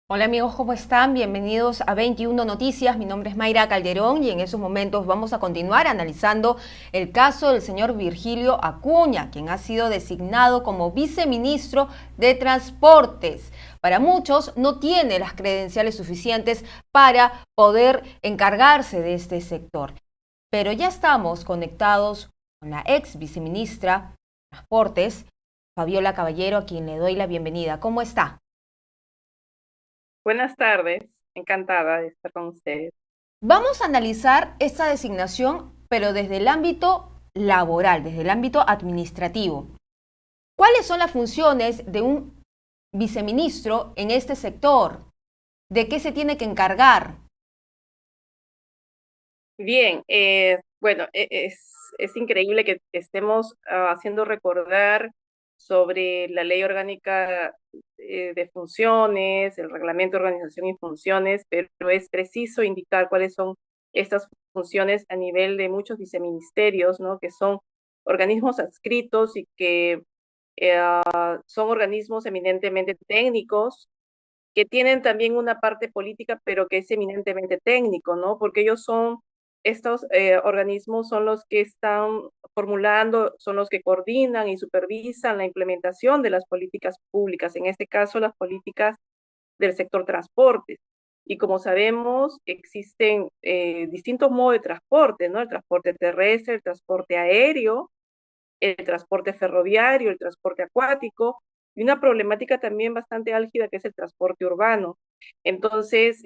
Hola amigos, ¿cómo están? Bienvenidos a 21 Noticias. Mi nombre es Mayra Calderón y en esos momentos vamos a continuar analizando el caso del señor Virgilio Acuña, quien ha sido designado como viceministro de Transportes. Para muchos no tiene las credenciales suficientes para poder encargarse de este sector. Pero ya estamos conectados con la ex viceministra de Transportes, Fabiola Caballero, a quien le doy la bienvenida. ¿Cómo está? Buenas tardes, encantada de estar con ustedes. Vamos a analizar esta designación, pero desde el ámbito laboral, desde el ámbito administrativo. ¿Cuáles son las funciones de un viceministro en este sector? ¿De qué se tiene que encargar? Bien, bueno, es increíble que estemos haciendo recordar sobre la ley orgánica de funciones, el reglamento de organización y funciones, pero es preciso indicar cuáles son estas funciones a nivel de muchos viceministerios, ¿no? Que son organismos adscritos y que son organismos eminentemente técnicos que tienen también una parte política, pero que es eminentemente técnico, ¿no? Porque ellos son, estos organismos son los que están formulando, son los que coordinan y supervisan la implementación de las políticas públicas, en este caso las políticas del sector transporte. Y como sabemos, existen distintos modos de transporte, ¿no? El transporte terrestre, el transporte aéreo, el transporte ferroviario, el transporte acuático, y una problemática también bastante álgida que es el transporte urbano. Entonces,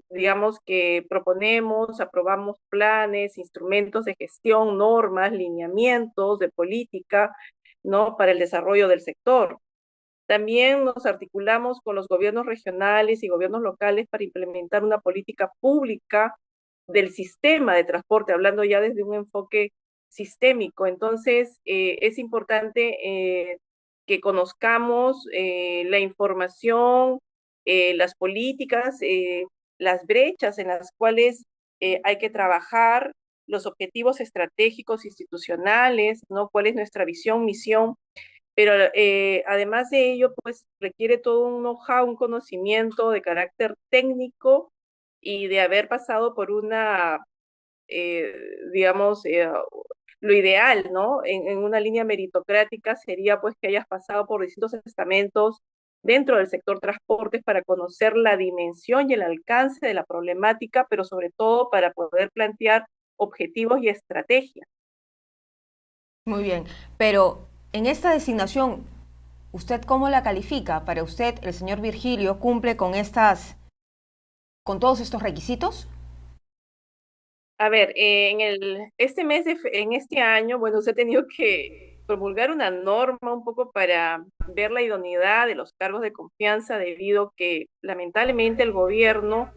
digamos que proponemos, aprobamos planes, instrumentos de gestión, normas, lineamientos de política, ¿no? Para el desarrollo del sector. También nos articulamos con los gobiernos regionales y gobiernos locales para implementar una política pública del sistema de transporte, hablando ya desde un enfoque sistémico. Entonces, es importante que conozcamos la información, las políticas, las brechas en las cuales hay que trabajar, los objetivos estratégicos institucionales, ¿no? ¿Cuál es nuestra visión, misión? Pero además de ello, pues requiere todo un know-how, un conocimiento de carácter técnico y de haber pasado por una, eh, digamos, lo ideal, ¿no? En una línea meritocrática sería pues que hayas pasado por distintos estamentos dentro del sector transportes para conocer la dimensión y el alcance de la problemática, pero sobre todo para poder plantear objetivos y estrategias. Muy bien, pero en esta designación, ¿usted cómo la califica? ¿Para usted el señor Virgilio cumple con con todos estos requisitos? A ver, en este año, bueno, se ha tenido que promulgar una norma un poco para ver la idoneidad de los cargos de confianza debido que lamentablemente el gobierno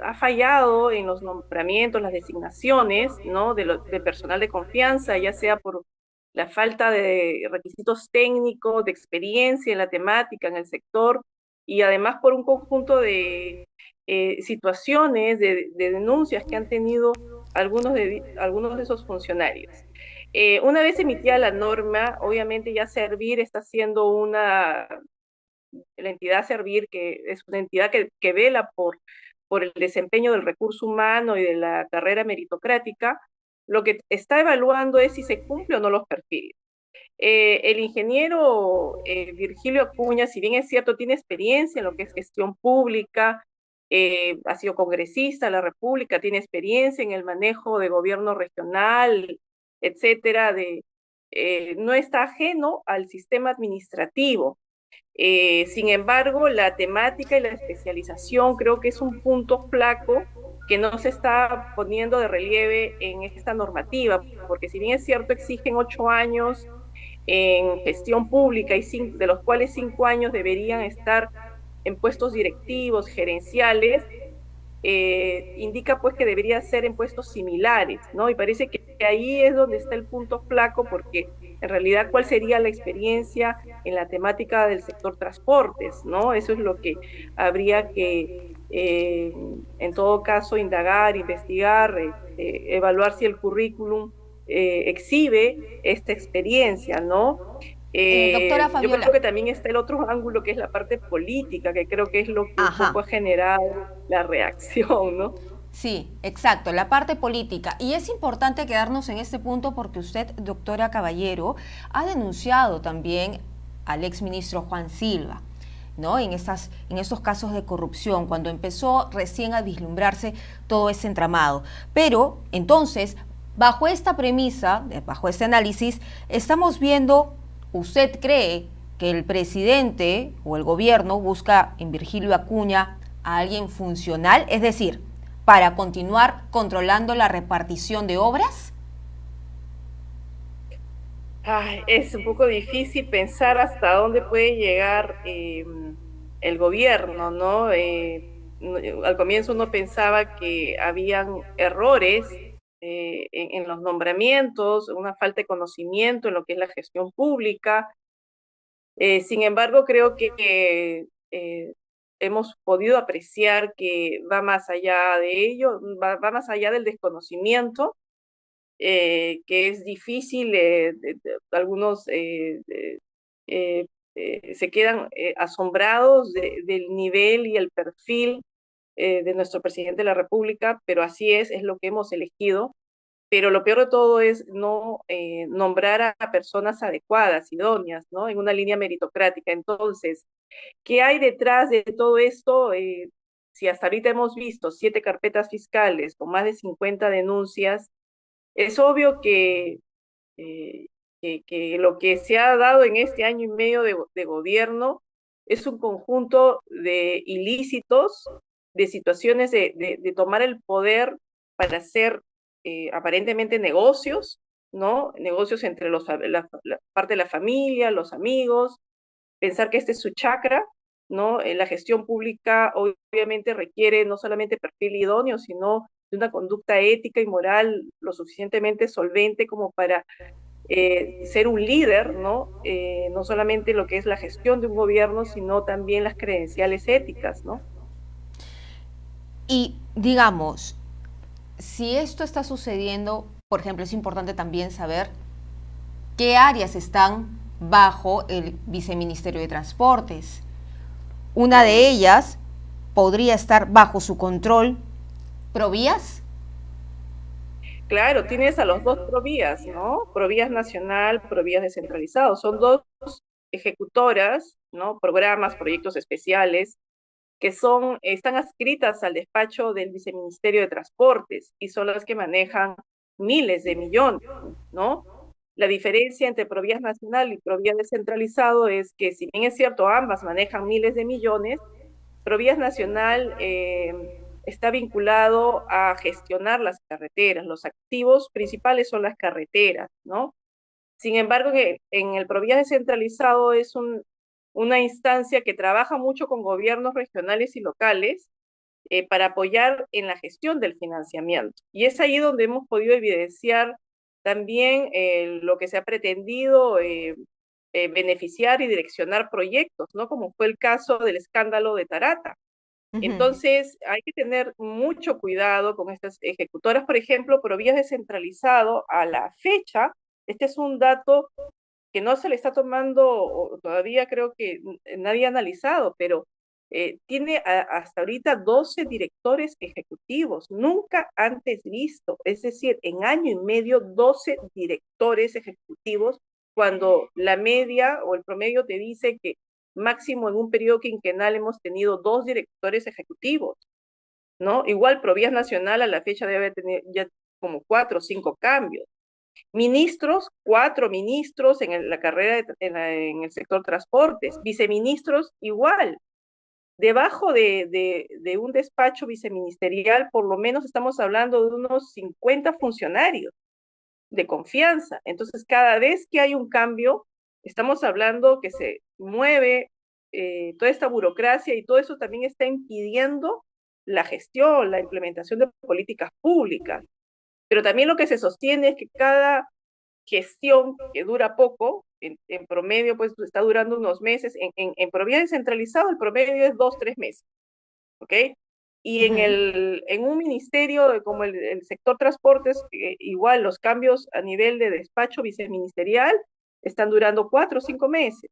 ha fallado en los nombramientos, las designaciones, ¿no? De personal de confianza, ya sea por la falta de requisitos técnicos, de experiencia en la temática, en el sector, y además por un conjunto de situaciones, de denuncias que han tenido algunos de esos funcionarios. Una vez emitida la norma, obviamente ya Servir está siendo la entidad Servir, que es una entidad que vela por el desempeño del recurso humano y de la carrera meritocrática, lo que está evaluando es si se cumple o no los perfiles. El ingeniero Virgilio Acuña, si bien es cierto, tiene experiencia en lo que es gestión pública, ha sido congresista de la República, tiene experiencia en el manejo de gobierno regional, etcétera, no está ajeno al sistema administrativo. Sin embargo, la temática y la especialización creo que es un punto flaco que no se está poniendo de relieve en esta normativa, porque si bien es cierto, exigen 8 años en gestión pública y de los cuales 5 años deberían estar en puestos directivos, gerenciales, indica pues que debería ser en puestos similares, ¿no? Y parece que ahí es donde está el punto flaco, porque en realidad, ¿cuál sería la experiencia en la temática del sector transportes, ¿no? Eso es lo que habría que, en todo caso, indagar, investigar, evaluar si el currículum exhibe esta experiencia, ¿no? Doctora Yo creo Fabiola. que también está el otro ángulo, que es la parte política, que creo que es lo que un Ajá. poco ha generado la reacción, ¿no? Sí, exacto, la parte política. Y es importante quedarnos en este punto porque usted, doctora Caballero, ha denunciado también al exministro Juan Silva, ¿no? En estos casos de corrupción, cuando empezó recién a vislumbrarse todo ese entramado. Pero entonces, bajo esta premisa, bajo este análisis, estamos viendo, ¿usted cree que el presidente o el gobierno busca en Virgilio Acuña a alguien funcional? Es decir, para continuar controlando la repartición de obras? Ay, es un poco difícil pensar hasta dónde puede llegar el gobierno, ¿no? Al comienzo uno pensaba que habían errores en los nombramientos, una falta de conocimiento en lo que es la gestión pública. Sin embargo, creo que hemos podido apreciar que va más allá de ello, va más allá del desconocimiento, que es difícil, algunos eh, se quedan asombrados del nivel y el perfil de nuestro presidente de la República, pero así es lo que hemos elegido. Pero lo peor de todo es no nombrar a personas adecuadas, idóneas, ¿no? En una línea meritocrática. Entonces, ¿qué hay detrás de todo esto? Si hasta ahorita hemos visto 7 carpetas fiscales con más de 50 denuncias, es obvio eh, que lo que se ha dado en este año y medio de gobierno es un conjunto de ilícitos, de situaciones de tomar el poder para hacer aparentemente negocios, ¿no? Negocios entre la parte de la familia, los amigos, pensar que este es su chakra, ¿no? La gestión pública obviamente requiere no solamente perfil idóneo, sino de una conducta ética y moral lo suficientemente solvente como para ser un líder, ¿no? No solamente lo que es la gestión de un gobierno, sino también las credenciales éticas, ¿no? Y digamos, si esto está sucediendo, por ejemplo, es importante también saber qué áreas están bajo el Viceministerio de Transportes. Una de Mm. ellas podría estar bajo su control. ¿Provías? Claro, tienes a los dos Provías, ¿no? Provías Nacional, Provías Descentralizado. Son dos ejecutoras, ¿no? Programas, proyectos especiales que están adscritas al despacho del Viceministerio de Transportes y son las que manejan miles de millones, ¿no? La diferencia entre Provías Nacional y Provías Descentralizado es que, si bien es cierto, ambas manejan miles de millones, Provías Nacional está vinculado a gestionar las carreteras. Los activos principales son las carreteras, ¿no? Sin embargo, en el Provías Descentralizado es una instancia que trabaja mucho con gobiernos regionales y locales para apoyar en la gestión del financiamiento. Y es ahí donde hemos podido evidenciar también lo que se ha pretendido beneficiar y direccionar proyectos, ¿no? Como fue el caso del escándalo de Tarata. Ujú. Entonces, hay que tener mucho cuidado con estas ejecutoras, por ejemplo, Provías Descentralizado a la fecha. Este es un dato que no se le está tomando, o todavía creo que nadie ha analizado, pero tiene hasta ahorita 12 directores ejecutivos, nunca antes visto. Es decir, en año y medio, 12 directores ejecutivos, cuando la media o el promedio te dice que máximo en un periodo quinquenal hemos tenido 2 directores ejecutivos, ¿no? Igual Provías Nacional a la fecha debe tener ya como 4 o 5 cambios. Ministros, 4 ministros en la carrera en el sector transportes, viceministros igual. Debajo de un despacho viceministerial, por lo menos estamos hablando de unos 50 funcionarios de confianza. Entonces, cada vez que hay un cambio, estamos hablando que se mueve toda esta burocracia, y todo eso también está impidiendo la gestión, la implementación de políticas públicas. Pero también lo que se sostiene es que cada gestión que dura poco, en promedio pues está durando unos meses, en promedio descentralizado el promedio es 2, 3 meses, ¿ok? Y Ujú. en un ministerio como el sector transportes, igual los cambios a nivel de despacho viceministerial están durando 4 o 5 meses.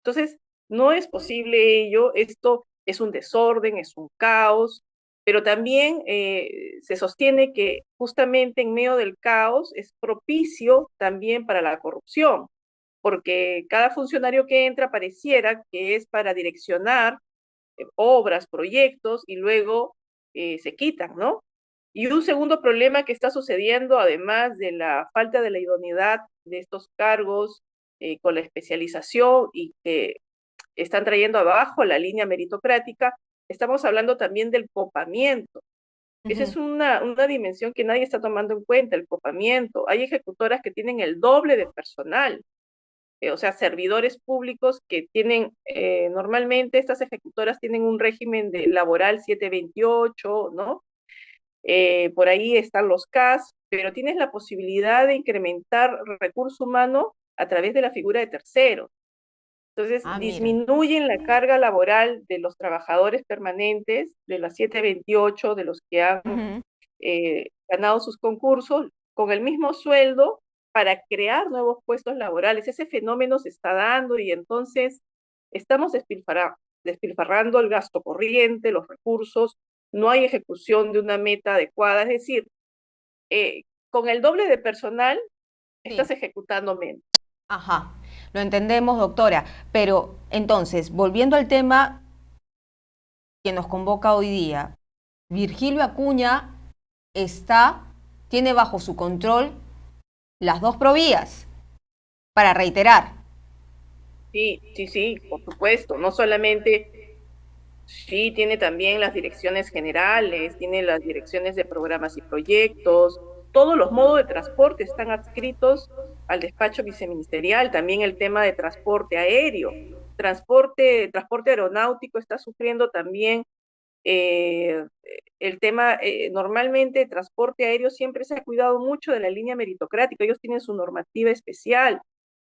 Entonces, no es posible ello, esto es un desorden, es un caos, pero también se sostiene que justamente en medio del caos es propicio también para la corrupción, porque cada funcionario que entra pareciera que es para direccionar obras, proyectos, y luego se quitan, ¿no? Y un segundo problema que está sucediendo, además de la falta de la idoneidad de estos cargos con la especialización y que están trayendo abajo la línea meritocrática, estamos hablando también del copamiento. Esa es Ujú. una dimensión que nadie está tomando en cuenta, el copamiento. Hay ejecutoras que tienen el doble de personal, o sea, servidores públicos que tienen, normalmente estas ejecutoras tienen un régimen de laboral 728, ¿no? Por ahí están los CAS, pero tienes la posibilidad de incrementar recurso humano a través de la figura de terceros. Entonces, Ah, mira. disminuyen la carga laboral de los trabajadores permanentes, de las 728, de los que han Ujú. ganado sus concursos, con el mismo sueldo para crear nuevos puestos laborales. Ese fenómeno se está dando y entonces estamos despilfarrando el gasto corriente, los recursos, no hay ejecución de una meta adecuada, es decir, con el doble de personal Sí. estás ejecutando menos. Ajá. Lo entendemos, doctora. Pero entonces, volviendo al tema que nos convoca hoy día, Virgilio Acuña está, tiene bajo su control las dos provías, para reiterar. Sí, sí, sí, por supuesto. No solamente, sí, tiene también las direcciones generales, tiene las direcciones de programas y proyectos. Todos los modos de transporte están adscritos al despacho viceministerial. También el tema de transporte aéreo. Transporte aeronáutico está sufriendo también eh, el tema, normalmente transporte aéreo siempre se ha cuidado mucho de la línea meritocrática. Ellos tienen su normativa especial,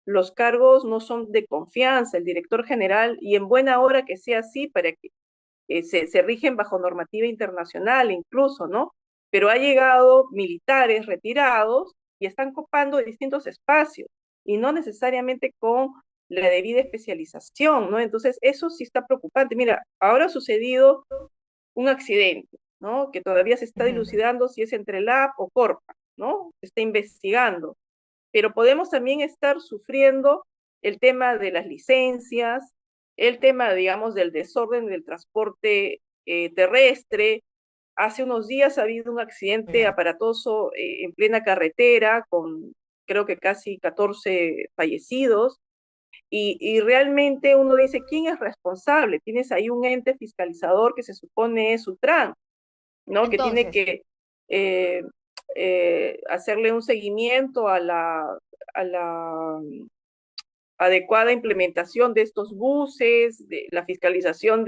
los cargos no son de confianza, el director general, y en buena hora que sea así, para que se rigen bajo normativa internacional incluso, ¿no? Pero ha llegado militares retirados y están copando distintos espacios, y no necesariamente con la debida especialización, ¿no? Entonces, eso sí está preocupante. Mira, ahora ha sucedido un accidente, ¿no? Que todavía se está Ujú. dilucidando si es entre LAP o Corpa, ¿no? Se está investigando, pero podemos también estar sufriendo el tema de las licencias, el tema, digamos, del desorden del transporte terrestre. Hace unos días ha habido un accidente Ya. aparatoso en plena carretera con creo que casi 14 fallecidos y realmente uno dice, ¿quién es responsable? Tienes ahí un ente fiscalizador que se supone es Sutran, ¿no? Que tiene Entonces, que eh, hacerle un seguimiento a la adecuada implementación de estos buses, de la fiscalización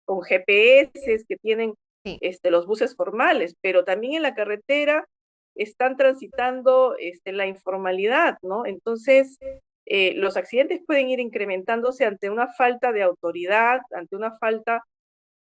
con GPS que tienen sí. los buses formales, pero también en la carretera están transitando la informalidad, ¿no? Entonces, los accidentes pueden ir incrementándose ante una falta de autoridad, ante una falta,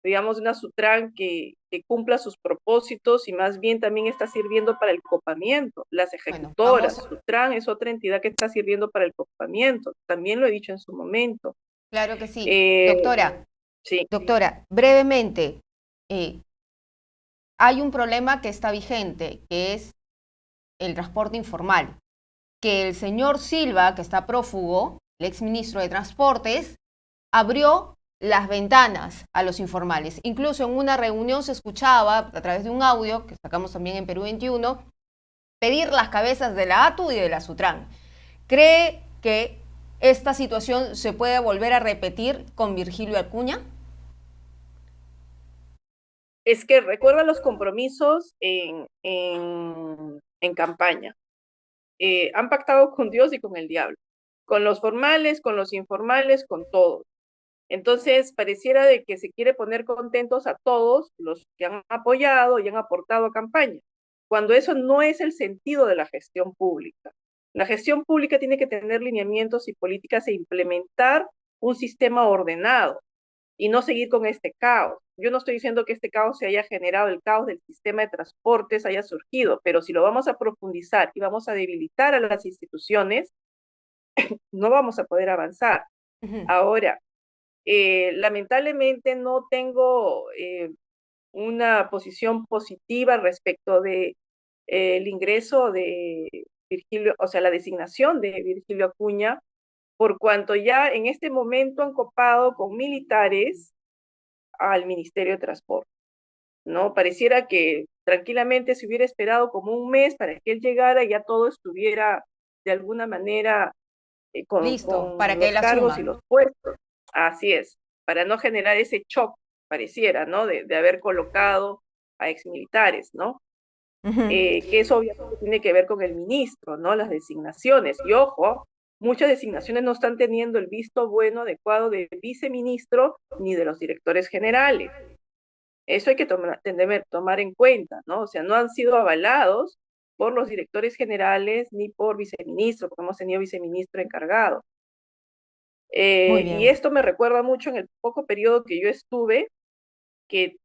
digamos, de una Sutran que cumpla sus propósitos y más bien también está sirviendo para el copamiento. Las Bueno, ejecutoras, Sutran es otra entidad que está sirviendo para el copamiento, también lo he dicho en su momento. claro que sí. Eh, Doctora, sí, doctora, brevemente, eh, hay un problema que está vigente, que es el transporte informal. Que el señor Silva, que está prófugo, el exministro de Transportes, abrió las ventanas a los informales. Incluso en una reunión se escuchaba, a través de un audio que sacamos también en Perú 21, pedir las cabezas de la ATU y de la SUTRAN. ¿Cree que esta situación se puede volver a repetir con Virgilio Acuña? es que recuerda los compromisos en campaña. Han pactado con Dios y con el diablo, con los formales, con los informales, con todos. Entonces, pareciera de que se quiere poner contentos a todos los que han apoyado y han aportado a campaña, cuando eso no es el sentido de la gestión pública. La gestión pública tiene que tener lineamientos y políticas e implementar un sistema ordenado y no seguir con este caos. Yo no estoy diciendo que este caos se haya generado, el caos del sistema de transportes haya surgido, pero si lo vamos a profundizar y vamos a debilitar a las instituciones, no vamos a poder avanzar. Ujú. Ahora, lamentablemente no tengo una posición positiva respecto de el ingreso de Virgilio, o sea, la designación de Virgilio Acuña, por cuanto ya en este momento han copado con militares al Ministerio de Transporte, ¿no? Pareciera que tranquilamente se hubiera esperado como un mes para que él llegara y ya todo estuviera de alguna manera Listo, para con que él los cargos y asuma. los puestos. Así es, para no generar ese shock, pareciera, ¿no? De haber colocado a exmilitares, ¿no? Ujú. Que eso obviamente tiene que ver con el ministro, ¿no? Las designaciones. Y ojo, muchas designaciones no están teniendo el visto bueno adecuado del viceministro ni de los directores generales. Eso hay que tomar en cuenta, ¿no? O sea, no han sido avalados por los directores generales ni por viceministro, porque hemos tenido viceministro encargado. Muy Y bien. esto me recuerda mucho en el poco periodo que yo estuve, que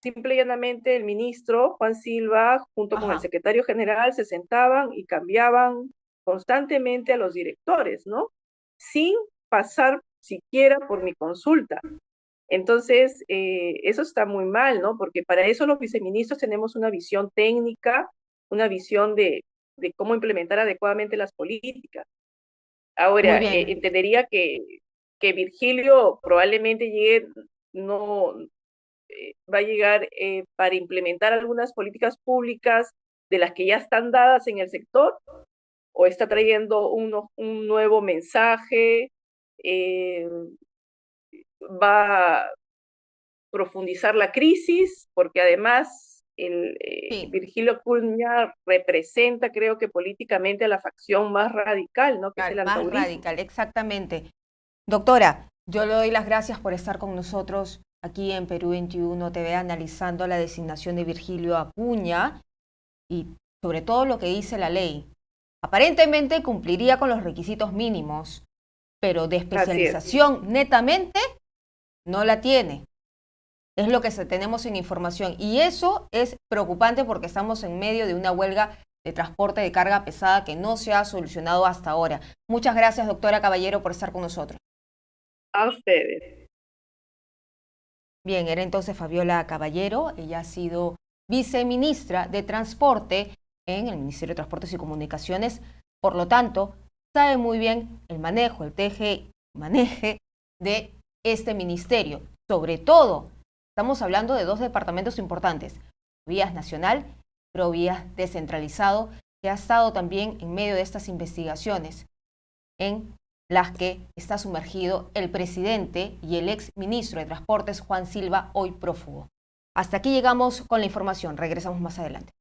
simple y llanamente el ministro Juan Silva, junto con el Ajá. secretario general, se sentaban y cambiaban constantemente a los directores, ¿no? Sin pasar siquiera por mi consulta. Entonces, eso está muy mal, ¿no? Porque para eso los viceministros tenemos una visión técnica, una visión de cómo implementar adecuadamente las políticas. Muy Ahora, bien. entendería que Virgilio probablemente llegue, no, va a llegar para implementar algunas políticas públicas de las que ya están dadas en el sector, o está trayendo un nuevo mensaje, eh, va a profundizar la crisis, porque además Sí, Virgilio Acuña representa, creo que políticamente, a la facción más radical, ¿no? Que es el más antaurismo. radical, exactamente. Doctora, yo le doy las gracias por estar con nosotros aquí en Perú 21 TV analizando la designación de Virgilio Acuña y sobre todo lo que dice la ley. Aparentemente cumpliría con los requisitos mínimos, pero de Así es. especialización netamente no la tiene. Es lo que tenemos en información y eso es preocupante porque estamos en medio de una huelga de transporte de carga pesada que no se ha solucionado hasta ahora. Muchas gracias, doctora Caballero, por estar con nosotros. A ustedes. Bien, era entonces Fabiola Caballero, ella ha sido viceministra de Transporte en el Ministerio de Transportes y Comunicaciones, por lo tanto, sabe muy bien el manejo, el teje, maneje de este ministerio. Sobre todo, estamos hablando de dos departamentos importantes, Vías Nacional, Provías Descentralizado, que ha estado también en medio de estas investigaciones en las que está sumergido el presidente y el ex ministro de Transportes, Juan Silva, hoy prófugo. Hasta aquí llegamos con la información. Regresamos más adelante.